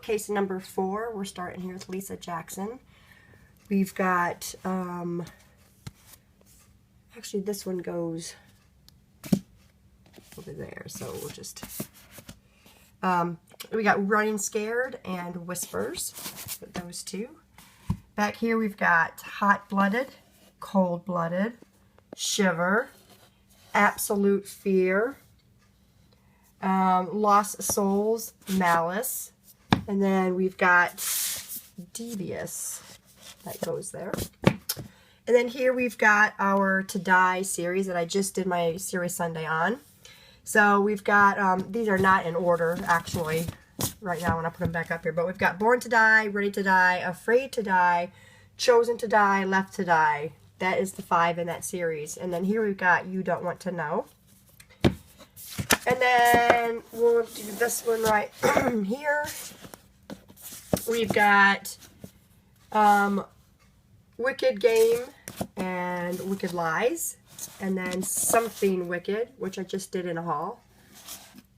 Case number 4, we're starting here with Lisa Jackson. We've got, actually this one goes over there, so we'll just, we got Running Scared and Whispers, with those two. Back here we've got Hot Blooded, Cold Blooded, Shiver, Absolute Fear, Lost Souls, Malice, and then we've got Devious, that goes there. And then here we've got our To Die series that I just did my Series Sunday on. So we've got, these are not in order, actually, right now when I put them back up here. But we've got Born to Die, Ready to Die, Afraid to Die, Chosen to Die, Left to Die. That is the 5 in that series. And then here we've got You Don't Want to Know. And then we'll do this one right here. We've got Wicked Game and Wicked Lies. And then Something Wicked, which I just did in a haul,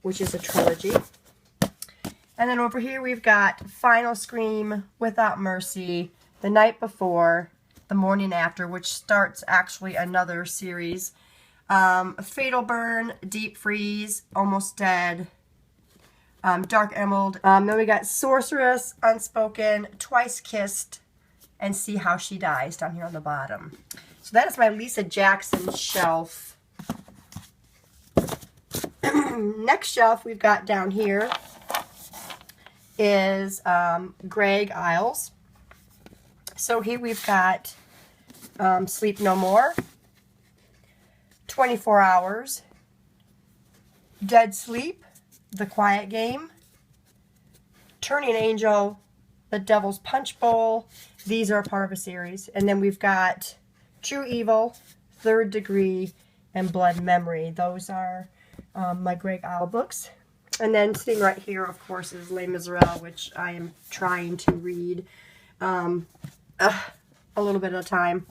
which is a trilogy. And then over here we've got Final Scream, Without Mercy, The Night Before, The Morning After, which starts actually another series. Fatal Burn, Deep Freeze, Almost Dead, Dark Emerald. Then we got Sorceress, Unspoken, Twice Kissed, and See How She Dies down here on the bottom. So that is my Lisa Jackson shelf. Next shelf we've got down here is Greg Iles. So here we've got Sleep No More, 24 Hours, Dead Sleep, The Quiet Game, Turning Angel, The Devil's Punch Bowl. These are part of a series. And then we've got True Evil, Third Degree, and Blood Memory. Those are my Greg Iles books. And then sitting right here, of course, is Les Miserables, which I am trying to read a little bit at a time.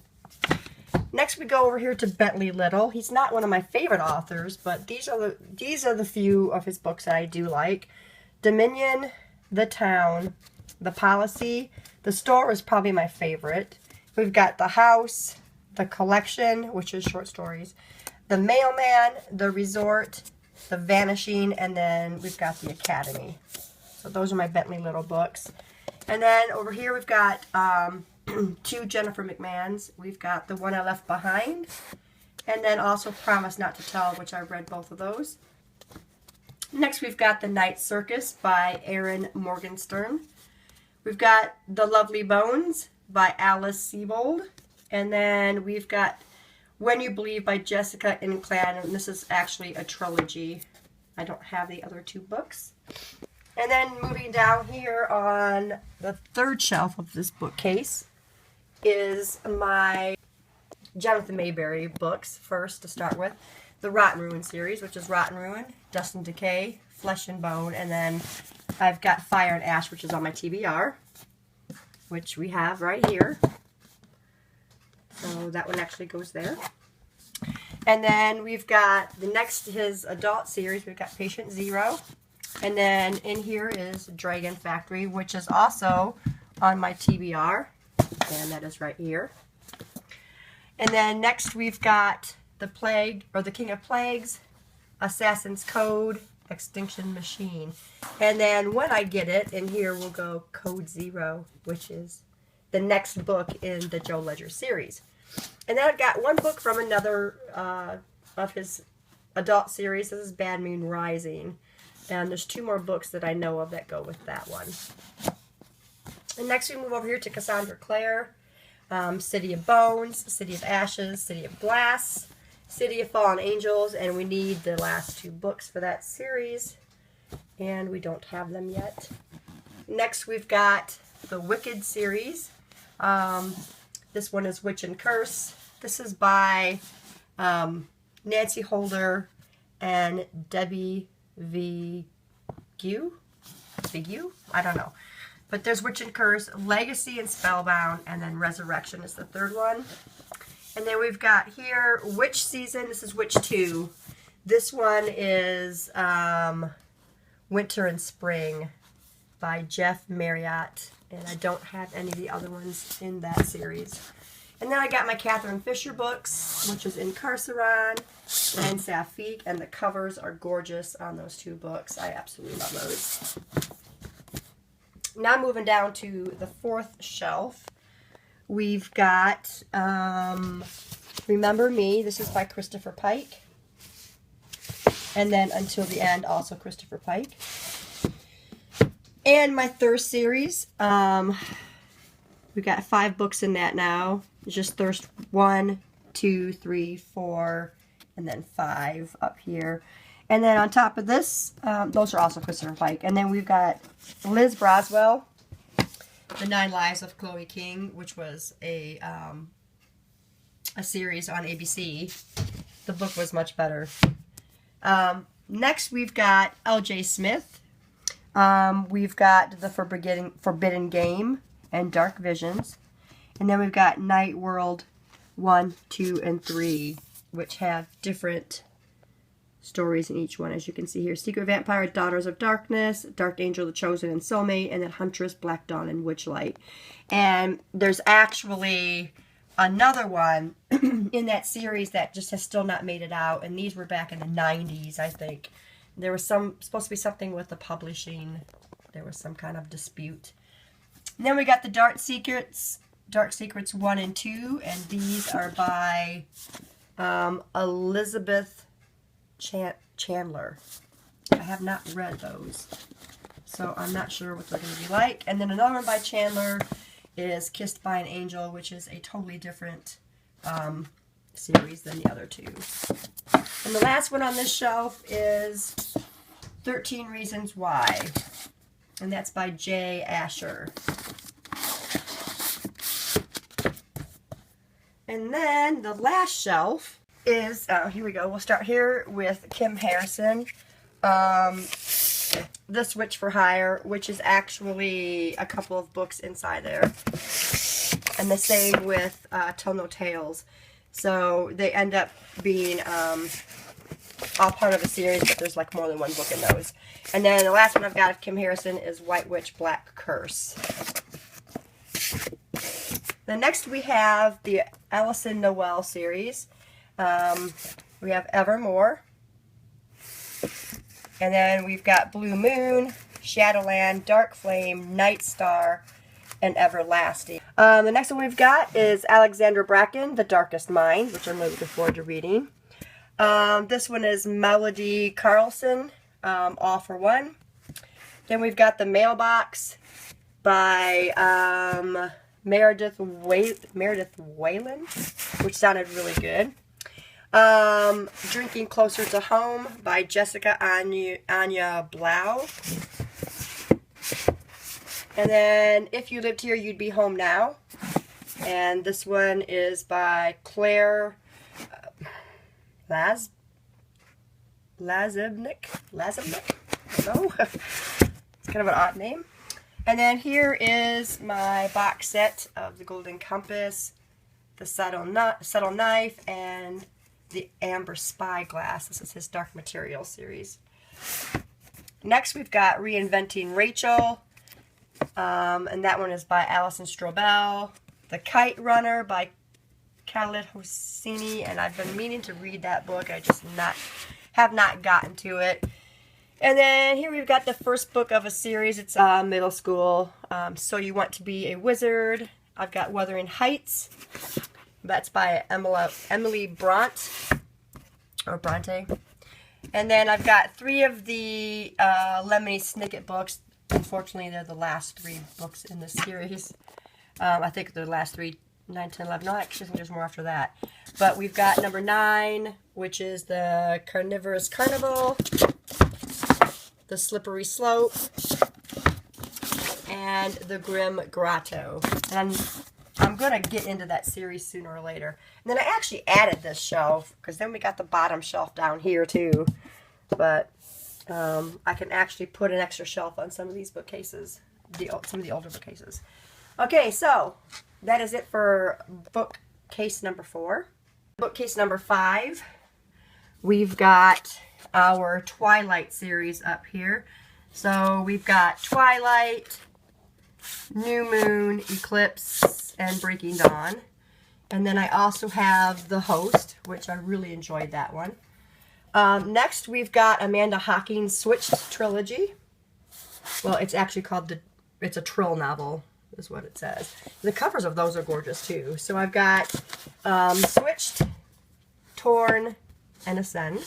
Next, we go over here to Bentley Little. He's not one of my favorite authors, but these are the few of his books that I do like. Dominion, The Town, The Policy. The Store is probably my favorite. We've got The House, The Collection, which is short stories, The Mailman, The Resort, The Vanishing, and then we've got The Academy. So those are my Bentley Little books. And then over here we've got 2 Jennifer McMahons. We've got The One I Left Behind, and then also Promise Not to Tell, which I read both of those. Next we've got The Night Circus by Erin Morgenstern. We've got The Lovely Bones by Alice Sebold. And then we've got When You Believe by Jessica Inclad, and this is actually a trilogy. I don't have the other 2 books. And then moving down here on the third shelf of this bookcase is my Jonathan Mayberry books. First, to start with, the Rotten Ruin series, which is Rotten Ruin, Dust and Decay, Flesh and Bone, and then I've got Fire and Ash, which is on my TBR, which we have right here. So that one actually goes there. And then we've got the next, his adult series, we've got Patient Zero. And then in here is Dragon Factory, which is also on my TBR. And that is right here. And then next we've got The Plague, or The King of Plagues, Assassin's Code, Extinction Machine. And then when I get it, in here will go Code Zero, which is the next book in the Joe Ledger series. And then I've got one book from another of his adult series. This is Bad Moon Rising. And there's 2 more books that I know of that go with that one. And next we move over here to Cassandra Clare. City of Bones, City of Ashes, City of Glass, City of Fallen Angels. And we need the last 2 books for that series. And we don't have them yet. Next we've got the Wicked series. This one is Witch and Curse. This is by Nancy Holder and Debbie Vigue? I don't know. But there's Witch and Curse, Legacy and Spellbound, and then Resurrection is the third one. And then we've got here Witch Season. This is Witch 2. This one is Winter and Spring by Jeff Marriott. And I don't have any of the other ones in that series. And then I got my Catherine Fisher books, which is Incarceron and Sapphique. And the covers are gorgeous on those two books. I absolutely love those. Now moving down to the fourth shelf. We've got Remember Me. This is by Christopher Pike. And then Until the End, also Christopher Pike. And my Thirst series. We got 5 books in that now. It's just Thirst 1, 2, 3, 4, and then 5 up here. And then on top of this, those are also Christopher Pike. And then we've got Liz Braswell, The 9 Lives of Chloe King, which was a series on ABC. The book was much better. Next, we've got L.J. Smith. We've got The Forbidden Game and Dark Visions. And then we've got Night World 1, 2, and 3, which have different stories in each one, as you can see here. Secret Vampire, Daughters of Darkness, Dark Angel, The Chosen, and Soulmate, and then Huntress, Black Dawn, and Witchlight. And there's actually another one in that series that just has still not made it out, and these were back in the 90s, I think. There was supposed to be something with the publishing. There was some kind of dispute. And then we got the Dark Secrets 1 and 2, and these are by Elizabeth Chandler. I have not read those, so I'm not sure what they're going to be like. And then another one by Chandler is Kissed by an Angel, which is a totally different series than the other two. And the last one on this shelf is 13 Reasons Why, and that's by Jay Asher. And then the last shelf is, here we go, we'll start here with Kim Harrison, This Witch for Hire, which is actually a couple of books inside there. And the same with Tell No Tales. So they end up being all part of a series, but there's like more than one book in those. And then the last one I've got of Kim Harrison is White Witch Black Curse. Then next we have the Alison Noel series. We have Evermore. And then we've got Blue Moon, Shadowland, Dark Flame, Night Star, and Everlasting. The next one we've got is Alexandra Bracken, The Darkest Mind, which I'm really looking forward to reading. This one is Melody Carlson, All for One. Then we've got The Mailbox by Meredith Whalen, which sounded really good. Drinking Closer to Home by Jessica Anya Blau. And then If You Lived Here, You'd Be Home Now. And this one is by Claire Lazebnik. I don't know. It's kind of an odd name. And then here is my box set of The Golden Compass, The Subtle Knife, and The Amber Spyglass. This is his Dark Material series. Next we've got Reinventing Rachel, and that one is by Alison Strobel. The Kite Runner by Khaled Hosseini, and I've been meaning to read that book. I just have not gotten to it. And then here we've got the first book of a series. It's middle school. So You Want to Be a Wizard. I've got Wuthering Heights. That's by Emily Bronte. And then I've got 3 of the Lemony Snicket books. Unfortunately, they're the last 3 books in this series. I think they're the last 3, 9, 10, 11. No, actually, I think there's more after that. But we've got number 9, which is The Carnivorous Carnival, The Slippery Slope, and The Grim Grotto. And I'm going to get into that series sooner or later. And then I actually added this shelf, because then we got the bottom shelf down here too. But I can actually put an extra shelf on some of these bookcases, some of the older bookcases. Okay, so that is it for bookcase number 4. Bookcase number 5, we've got our Twilight series up here. So we've got Twilight, New Moon, Eclipse, and Breaking Dawn. And then I also have The Host, which I really enjoyed that one. Next, we've got Amanda Hocking's Switched Trilogy. Well, it's actually called it's a trill novel, is what it says. The covers of those are gorgeous, too. So I've got Switched, Torn, and Ascend.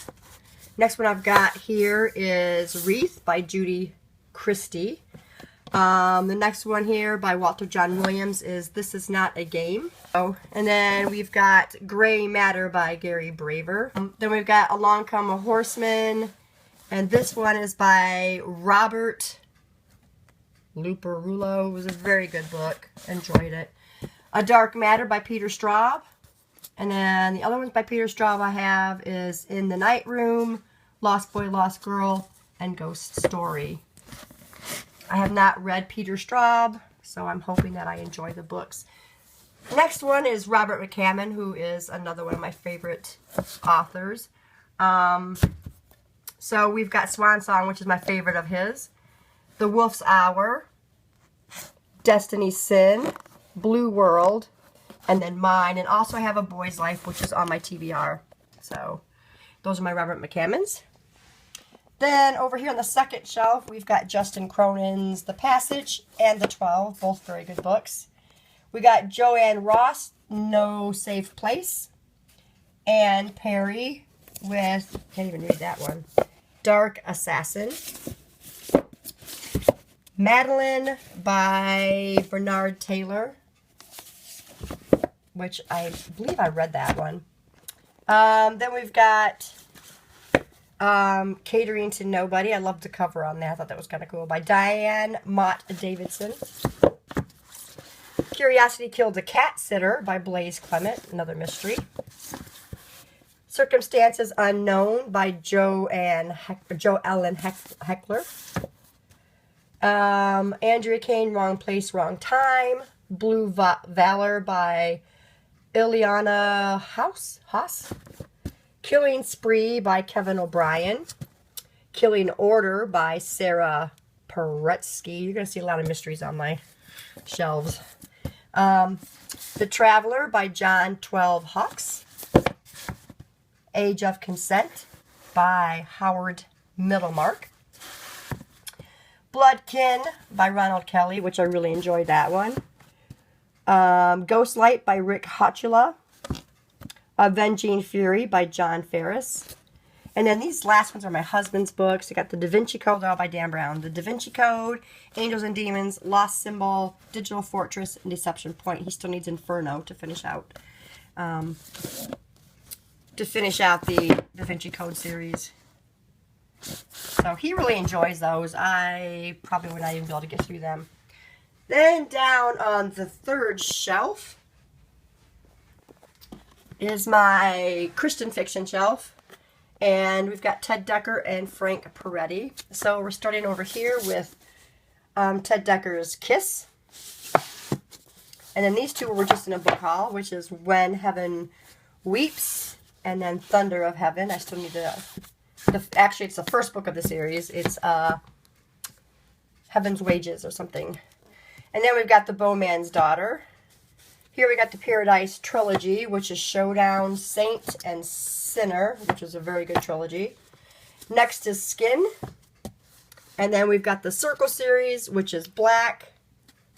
Next one I've got here is Wreath by Judy Christie. The next one here by Walter John Williams is This Is Not a Game. And then we've got Gray Matter by Gary Braver. Then we've got Along Come a Horseman. And this one is by Robert Luperulo. It was a very good book. Enjoyed it. A Dark Matter by Peter Straub. And then the other ones by Peter Straub I have is In the Night Room, Lost Boy, Lost Girl, and Ghost Story. I have not read Peter Straub, so I'm hoping that I enjoy the books. Next one is Robert McCammon, who is another one of my favorite authors. So we've got Swan Song, which is my favorite of his. The Wolf's Hour, Destiny's Sin, Blue World, and then mine. And also I have A Boy's Life, which is on my TBR. So those are my Robert McCammons. Then over here on the second shelf, we've got Justin Cronin's The Passage and The 12, both very good books. We got Joanne Ross, No Safe Place. Anne Perry with, can't even read that one, Dark Assassin. Madeline by Bernard Taylor, which I believe I read that one. Then we've got Catering to Nobody. I loved the cover on that. I thought that was kind of cool. By Diane Mott Davidson. Curiosity Killed a Cat Sitter by Blaise Clement. Another mystery. Circumstances Unknown by Jo Ellen Heckler. Andrea Kane, Wrong Place, Wrong Time. Blue Valor by Ileana Haas. Killing Spree by Kevin O'Brien. Killing Order by Sarah Paretsky. You're going to see a lot of mysteries on my shelves. The Traveler by John 12 Hawks. Age of Consent by Howard Middlemark. Bloodkin by Ronald Kelly, which I really enjoyed that one. Ghostlight by Rick Hotchula. Avenging Fury by John Ferris. And then these last ones are my husband's books. I got the Da Vinci Code, all by Dan Brown. The Da Vinci Code, Angels and Demons, Lost Symbol, Digital Fortress, and Deception Point. He still needs Inferno to finish out. The Da Vinci Code series. So he really enjoys those. I probably would not even be able to get through them. Then down on the third shelf is my Christian fiction shelf. And we've got Ted Dekker and Frank Peretti. So we're starting over here with Ted Dekker's Kiss. And then these two were just in a book haul, which is When Heaven Weeps and then Thunder of Heaven. I still need to... Actually, it's the first book of the series. It's Heaven's Wages or something. And then we've got The Bowman's Daughter. Here we got the Paradise Trilogy, which is Showdown, Saint, and Sinner, which is a very good trilogy. Next is Skin. And then we've got the Circle series, which is Black,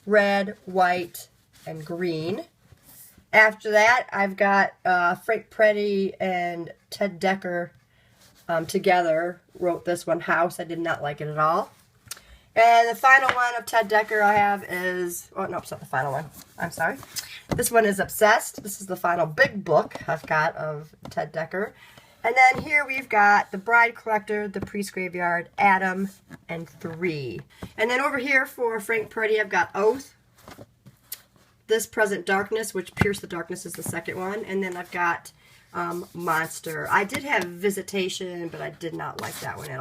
Red, White, and Green. After that, I've got Frank Peretti and Ted Dekker together wrote this one, House. I did not like it at all. And the final one of Ted Dekker I have is... Oh, no, it's not the final one. I'm sorry. This one is Obsessed. This is the final big book I've got of Ted Dekker. And then here we've got The Bride Collector, The Priest Graveyard, Adam, and 3. And then over here for Frank Peretti, I've got Oath, This Present Darkness, which Pierce the Darkness is the second one. And then I've got Monster. I did have Visitation, but I did not like that one at all.